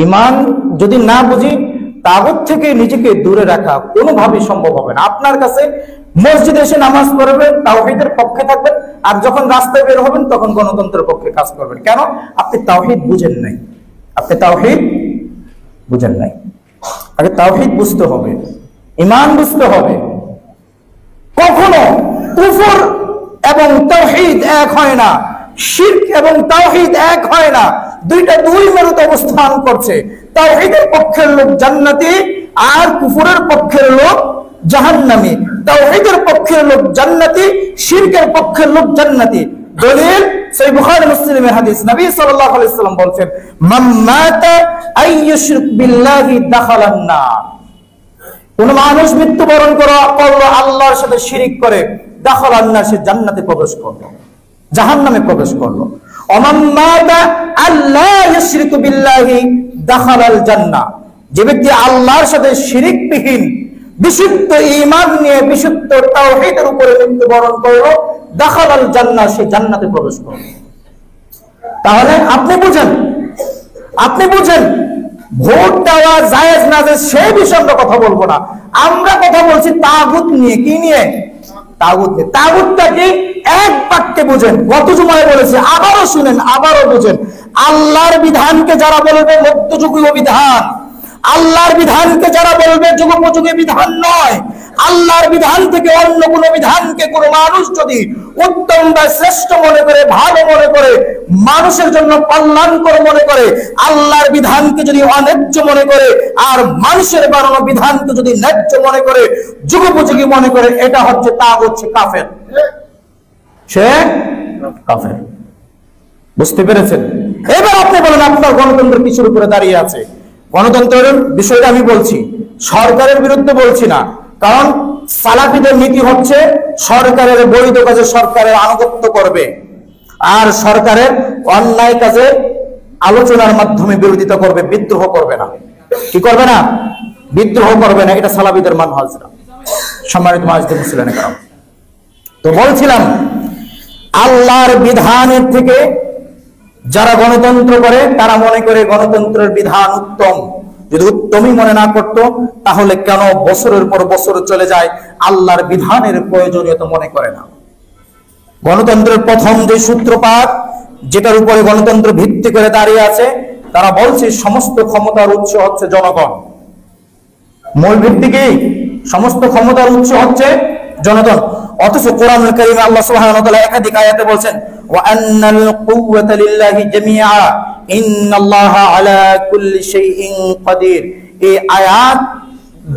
ঈমান যদি না বুঝি, তাগুত থেকে নিজেকে দূরে রাখা কোনোভাবেই সম্ভব হবে না। আপনার কাছে মসজিদে এসে নামাজ পড়বেন, তাওহীদের পক্ষে থাকবেন, আর যখন রাস্তায় বের হবেন তখন গণতন্ত্রের পক্ষে কাজ করবেন। কেন? আপনি তাওহীদ বুঝেন নাই। আপনি তাওহীদ বুঝেন নাই। আগে তাওহীদ বুঝতে হবে, ঈমান বুঝতে হবে। কখনো কুফর এবং তাওহীদ এক হয় না, শিরক এবং তাওহীদ এক হয় না। দুইটা দুই মেরুতে অবস্থান করছে। তাওহীদের পক্ষের লোক জান্নাতি আর কুফরের পক্ষের লোক জাহান্নামী। তাওহীদের পক্ষের লোক জান্নাতি, শিরকের পক্ষের লোক জান্নাতি। দলিল সহিহ বুখারী মুসলিমের হাদিস, নবী সাল্লাল্লাহু আলাইহি ওয়াসাল্লাম বলেন, মান মাতা আইয়ুশরিক বিল্লাহি দাখালান নার। কোন মানুষ মৃত্যুবরণ করলো আল্লাহর সাথে শিরিক করে, দাখালান নার, সে জান্নাতে প্রবেশ করলো, জাহান্নামে প্রবেশ করলো। ওমান মাতা আল্লা ইউশরিকু বিল্লাহি দাখালাল জান্নাহ। যে ব্যক্তি আল্লাহর সাথে শিরিকবিহীন বিশুদ্ধ ঈমান নিয়ে বিশুদ্ধ তাওহীদের উপরে মৃত্যুবরণ করলো, দাখালাল জান্নাহ, সে জান্নাতে প্রবেশ করলো। তাহলে আপনি বুঝেন ভোট দেওয়া জায়েজ না জায়েজ সেই বিষয়ে আমরা কথা বলবো না। আমরা কথা বলছি তাগুত নিয়ে। কি নিয়ে? তাগুত নিয়ে। তাগুতটা কি? এক বাক্যে বুঝেন। গত জুমায় বলেছি, আবারও শুনেন, আবারও বুঝেন। আল্লাহর বিধানকে যারা বলবে মধ্যযুগীয় বিধান, আল্লাহর বিধানকে যারা বলবে যুগোপযোগী বিধান নয়, আল্লাহর বিধান থেকে অন্য কোন বিধানকে কোন মানুষ যদি উত্তম বা শ্রেষ্ঠ মনে করে, ভালো মনে করে, মানুষের জন্য কল্যাণকর মনে করে, আল্লাহর বিধানকে যদি অন্যায্য মনে করে, আর মানুষের বানানো বিধানকে যদি ন্যায্য মনে করে, যুগোপযোগী মনে করে, এটা হচ্ছে তাগুত, সে কাফের। সে কাফের। বুঝতে পেরেছেন? এবার আপনি বলেন, আপনার গণতন্ত্র কিসের উপরে দাঁড়িয়ে আছে? গণতন্ত্রের বিষয়টা আমি বলছি, সরকারের বিরুদ্ধে বলছি না। কারণ সালাফিদের নীতি হচ্ছে সরকারের বৈধ কাজে সরকারের আনুগত্য করবে, আর সরকারের অন্যায় কাজে আলোচনার মাধ্যমে বিরোধিতা করবে, বিদ্রোহ করবে না। কি করবে না? বিদ্রোহ করবে না। এটা সালাফিদের মানহাজ না। সম্মানিত মুসলিম ছিলেন কারণ তো বলছিলাম, আল্লাহর বিধানের থেকে যারা গণতন্ত্র করে তারা মনে করে গণতন্ত্রের বিধান উত্তম। যদি উত্তমই মনে না করতো তাহলে কেন বছরের পর বছর চলে যায়, আল্লাহর বিধানের প্রয়োজনীয়তা মনে করে না। গণতন্ত্রের প্রথম যে সূত্রপাত, যেটার উপরে গণতন্ত্র ভিত্তি করে দাঁড়িয়ে আছে, তারা বলছে সমস্ত ক্ষমতার উৎস হচ্ছে জনগণ। মূল ভিত্তি কি? সমস্ত ক্ষমতার উৎস হচ্ছে জনগণ। অথচ কোরআনুল কারীমে আল্লাহ সুবহানাহু ওয়া তাআলা একাধিক আয়াতে বলেছেন, ওয়া আন্নাল কুওয়াতা লিল্লাহি জামিআ ইন্নাল্লাহা আলা কুল্লি শাইইন কাদির। এই আয়াত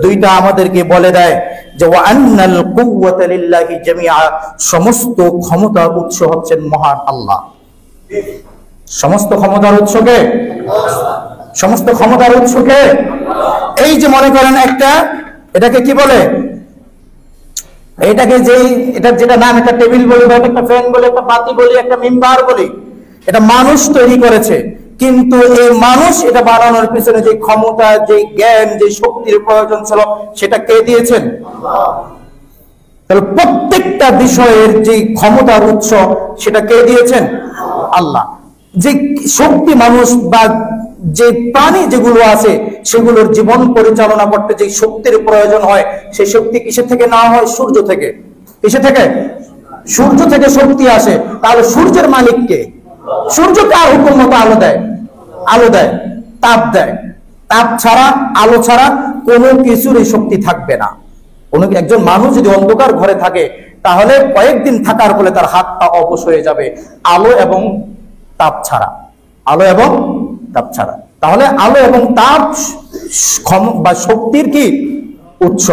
দুইটা আমাদেরকে বলে দেয় যে ওয়া আন্নাল কুওয়াতা লিল্লাহি জামিআ, সমস্ত ক্ষমতার উৎস হচ্ছেন মহান আল্লাহ। সমস্ত ক্ষমতার উৎস কে? সমস্ত ক্ষমতার উৎস কে? এই যে মনে করেন একটা, এটাকে কি বলে, এটাকে যেটা নাম, একটা টেবিল বলি, একটা ফ্যান বলি, একটা বাতি বলি, একটা মিম্বার বলি, এটা মানুষ তৈরি করেছে। কিন্তু এই মানুষ এটা বানানোর পিছনে যে ক্ষমতা, যে জ্ঞান, যে শক্তির প্রয়োজন ছিল, সেটা কে দিয়েছেন? তাহলে প্রত্যেকটা বিষয়ের যে ক্ষমতার উৎস, সেটা কে দিয়েছেন? আল্লাহ। যে শক্তি মানুষ বা যে প্রাণী যেগুলো আছে সেগুলোর জীবন পরিচালনা করতে যে শক্তির প্রয়োজন হয়, সেই শক্তি কিসের থেকে নেওয়া হয়? সূর্য থেকে। কিসে থেকে? সূর্য থেকে শক্তি আসে। তাহলে সূর্যের মালিক কে? সূর্য কার হুকুম মতো আলো দেয়? আলো দেয়, তাপ দেয়। তাপ ছাড়া, আলো ছাড়া কোনো কিছুর এই শক্তি থাকবে না। একজন মানুষ যদি অন্ধকার ঘরে থাকে, তাহলে কয়েকদিন থাকার ফলে তার হাত পা অবশ হয়ে যাবে, আলো এবং তাপ ছাড়া। আলো এবং তাপ ছাড়া। তাহলে আলো এবং তাপ বা শক্তির কি উৎস,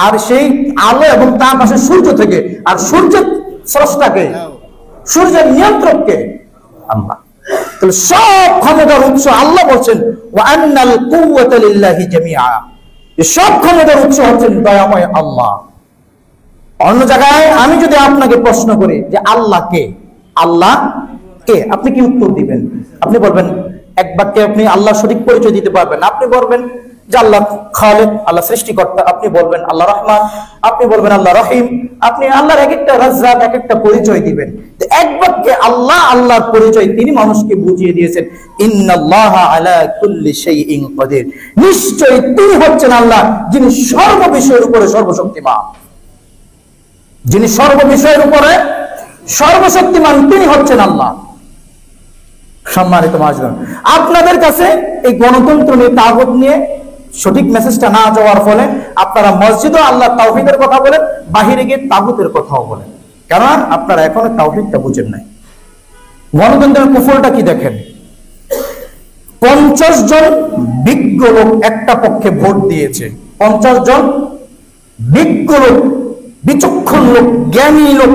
আর সেই আলো এবং তাপ আসে সূর্য থেকে। আর সূর্যের স্রষ্টাকে, সূর্যের নিয়ন্ত্রককে? আল্লাহ। তাহলে সব ক্ষমতার উৎস আল্লাহ বলছেন ওয়া আন্নাল কুওয়াতা লিল্লাহি জামিআ, সব ক্ষমতার উৎস হচ্ছেন দয়াময় আল্লাহ। অন্য জায়গায় আমি যদি আপনাকে প্রশ্ন করি যে আল্লাহ কে, আল্লাহ কে, আপনি কি উত্তর দিবেন? আপনি বলবেন, এক বাক্যে আপনি আল্লাহ সঠিক পরিচয় দিতে পারবেন। আপনি বলবেন যে আল্লাহ খালেক, আল্লাহ সৃষ্টিকর্তা, আপনি বলবেন আল্লাহ রহমান, আপনি বলবেন আল্লাহ রহিম, আপনি আল্লাহর এক একটা রাজ্জাক, এক একটা পরিচয় দিবেন। এক বাক্যে আল্লাহ আল্লাহর পরিচয় তিনি মানুষকে বুঝিয়ে দিয়েছেন, ইন্নাল্লাহা আলা কুল্লি শাইইন কাদির, নিশ্চয়ই তিনি হচ্ছেন আল্লাহ যিনি সর্ববিষয়ের উপরে সর্বশক্তিমান, যিনি সর্ববিষয়ের উপরে সর্বশক্তিমান, তিনি হচ্ছেন আল্লাহ। সম্মানিত মুআজ্জিন, আপনাদের কাছে এই গণতন্ত্র নিয়ে, তাগুত নিয়ে সঠিক মেসেজটা না যাওয়ার ফলে আপনারা মসজিদে আল্লাহ তাওহীদের কথা বলেন, বাহিরে গিয়ে তাগুতের কথাও বলেন, কারণ আপনারা এখনো তাওহীদটা বুঝেন নাই। গণতন্ত্রের কুফরটা কি দেখেন, 50 জন বিজ্ঞ লোক একটা পক্ষে ভোট দিয়েছে, 50 জন বিজ্ঞ লোক, বিচক্ষণ লোক, জ্ঞানী লোক,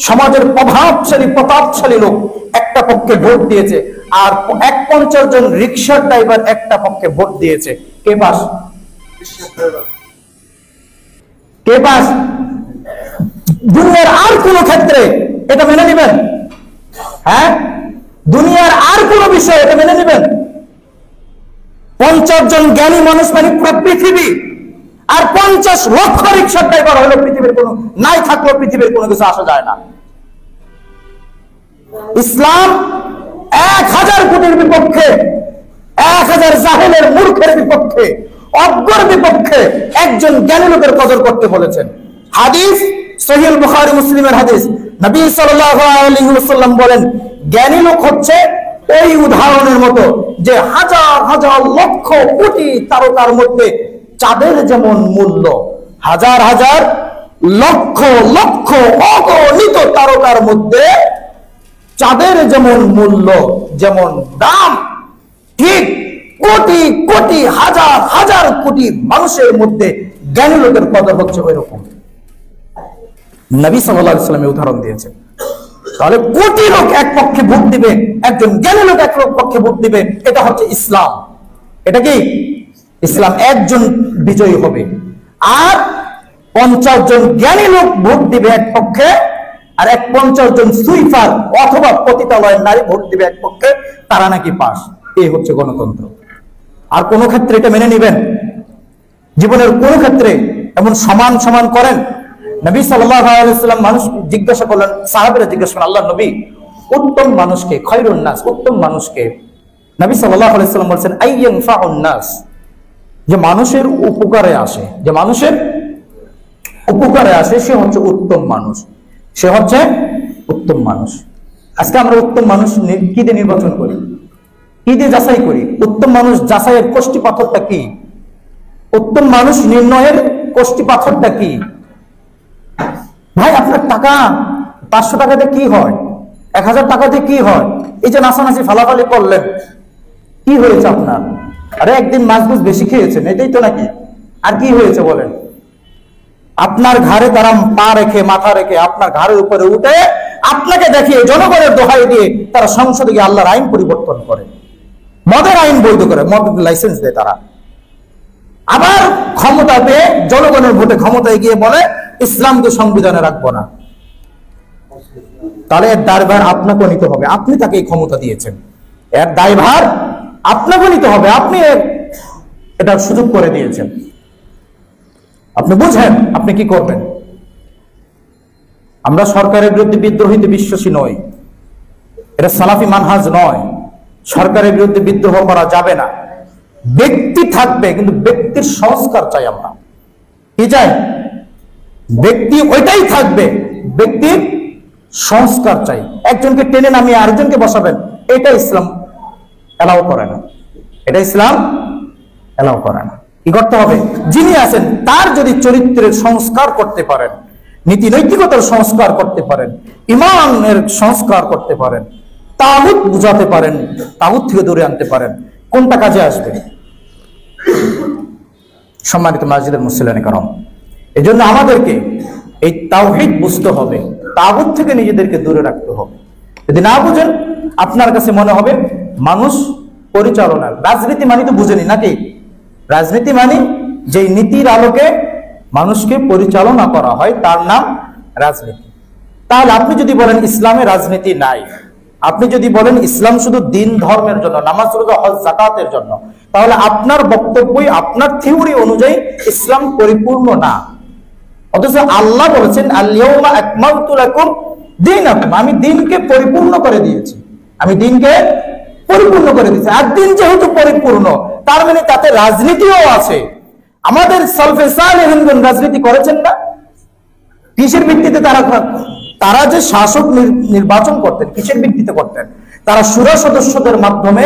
সমাজের প্রভাবশালী প্রতাপশালী লোক একটা পক্ষে ভোট দিয়েছে, আর 50 জন রিকশা ড্রাইভার একটা পক্ষে ভোট দিয়েছে। কে পাস? কে পাস? দুনিয়ার আর কোন ক্ষেত্রে এটা মেনে নেবেন? হ্যাঁ, দুনিয়ার আর কোন বিষয় এটা মেনে নেবেন? 50 জন জ্ঞানী মানুষ মানে পুরো পৃথিবী, আর 50 লক্ষ রিকশা ড্রাইভার হলো পৃথিবীর কোনো নাই, থাকলেও পৃথিবীর কোনো কিছু আসা যায় না। ইসলাম 1000 কোটির বিপক্ষে, 1000 জাহেলের মূর্খের বিপক্ষে, অজ্ঞর বিপক্ষে একজন জ্ঞানী লোকের কদর করতে বলেছেন। হাদিস সহিহ বুখারী মুসলিমের হাদিস, নবী সাল্লাল্লাহু আলাইহি ওয়াসাল্লাম বলেন, জ্ঞানী লোক হচ্ছে ওই উদাহরণের মতো যে হাজার হাজার লক্ষ কোটি তারকার মধ্যে চাঁদের যেমন মূল্য, হাজার হাজার লক্ষ লক্ষ অগণিত তারকার মধ্যে চাঁদের যেমন মূল্য, যেমন দাম, ঠিক কোটি কোটি হাজার হাজার কোটি মানুষের মধ্যে জ্ঞানী লোকের কদর হচ্ছে ওই রকম। নবী সাল্লাল্লাহু আলাইহি ওয়াসাল্লাম উদাহরণ দিয়েছেন। তাহলে কোটি লোক এক পক্ষে ভোট দিবে, একজন জ্ঞানী লোক এক পক্ষে ভোট দিবে, এটা হচ্ছে ইসলাম। এটা কি ইসলাম? একজন বিজয়ী হবে, আর 50 জন জ্ঞানী লোক ভোট দিবে এক পক্ষে, আর 50 জন সুইফার অথবা পতিতালয়ের নারী ভোট দিবে এক পক্ষে, তারা নাকি পাস। এই হচ্ছে গণতন্ত্র। আর কোন ক্ষেত্রে এটা মেনে নেবেন? জীবনের কোন ক্ষেত্রে এমন সমান সমান করেন? নবী সাল্লাল্লাহু আলাইহি ওয়াসাল্লাম মানুষ জিজ্ঞাসা করলেন, সাহাবীরা জিজ্ঞাসা করলেন, আল্লাহ নবী, উত্তম মানুষকে, খায়রুন নাস, উত্তম মানুষকে? নবী সাল্লাল্লাহু আলাইহি ওয়াসাল্লাম বলেন, আইয়ানফাউন নাস, যে মানুষের উপকারে আসে, যে মানুষের উপকারে আসে, সে হচ্ছে উত্তম মানুষ, সে হচ্ছে উত্তম মানুষ। আজকে আমরা উত্তম মানুষ কি দিয়ে নির্বাচন করি, কি দিয়ে যাচাই করি? উত্তম মানুষ যাচাইয়ের কোষ্টি পাথরটা কি? উত্তম মানুষ নির্ণয়ের কোষ্টি পাথরটা কি? ভাই, আপনার টাকা 500 টাকাতে কি হয়, 1000 টাকাতে কি হয়? এই যে নাচানাচি ফালাফালি করলেন, কি হয়েছে আপনার? আরে একদিন মাছ মাছ বেশি খেয়েছেন, এটাই তো নাকি? আর কি হয়েছে বলেন? আপনার ঘাড়ে তারা পা রেখে, মাথা রেখে আপনার ঘাড়ের উপরে উঠে আপনাকে দেখিয়ে, জনগণের দোহাই দিয়ে তারা সংসদে গিয়ে আল্লাহর আইন পরিবর্তন করে, মদের আইন বৈধ করে, মদ লাইসেন্স দেয় তারা। আবার ক্ষমতা পেয়ে জনগণের ভোটে ক্ষমতায় গিয়ে বলে ইসলামকে সংবিধানে রাখবো না। তাহলে এর দায়ভার আপনাকে নিতে হবে, আপনি তাকে এই ক্ষমতা দিয়েছেন, এর দায়ভার আপনাকে নিতে হবে, আপনি এটার সুযোগ করে দিয়েছেন। আপনি বুঝেন আপনি কি করবেন। আমরা সরকারের বিরুদ্ধে বিদ্রোহীতে বিশ্বাসী নই, এটা সালাফি মানহাজ নয়। সরকারের বিরুদ্ধে বিদ্রোহ করা যাবে না, ব্যক্তি থাকবে, কিন্তু ব্যক্তির সংস্কার চাই আমরা। কি চাই? ব্যক্তি ওইটাই থাকবে, ব্যক্তির সংস্কার চাই। একজনকে টেনে নামিয়ে আরেকজনকে বসাবেন, এটা ইসলাম এলাও করে না, এটা ইসলাম এলাও করে না। কি করতে হবে? যিনি আছেন তার যদি চরিত্রের সংস্কার করতে পারেন, নীতি নৈতিকতার সংস্কার করতে পারেন, ইমানের সংস্কার করতে পারেন, তাগুত বুঝাতে পারেন, তাগুত থেকে দূরে আনতে পারেন, কোনটা কাজে আসবে? সম্মানিত মাজিদের মুসলিয়ানে কারণ, এই জন্য আমাদেরকে এই তাওহীদ বুঝতে হবে, তাগুত থেকে নিজেদেরকে দূরে রাখতে হবে। যদি না বুঝেন, আপনার কাছে মনে হবে মানুষ পরিচালনা, রাজনীতি মানি তো বুঝেনি নাকি? রাজনীতি মানি যে নীতির আলোকে মানুষকে পরিচালনা করা হয়, তার নাম রাজনীতি। তাহলে আপনি যদি বলেন ইসলামে রাজনীতি নাই, আপনি যদি বলেন ইসলাম শুধু দিন ধর্মের জন্য, নামাজ রোজা হজ যাকাতের জন্য, তাহলে আপনার বক্তব্যই, আপনার থিওরি অনুযায়ী ইসলাম পরিপূর্ণ না। অথচ আল্লাহ বলেছেন আল-ইয়াউমা আকমালতু লাকুম দীনাকুম, আমি দিনকে পরিপূর্ণ করে দিয়েছি, আমি দিনকে পরিপূর্ণ করে দিয়েছি। আর দিন যেহেতু পরিপূর্ণ, তার মানে তাতে রাজনীতিও আছে। আমাদের সালফে সালেহিনগণ রাজনীতি করেছেন না? কিসের ভিত্তিতে তারা যে শাসক নির্বাচন করতেন, কিসের ভিত্তিতে করতেন? তারা শুরা সদস্যদের মাধ্যমে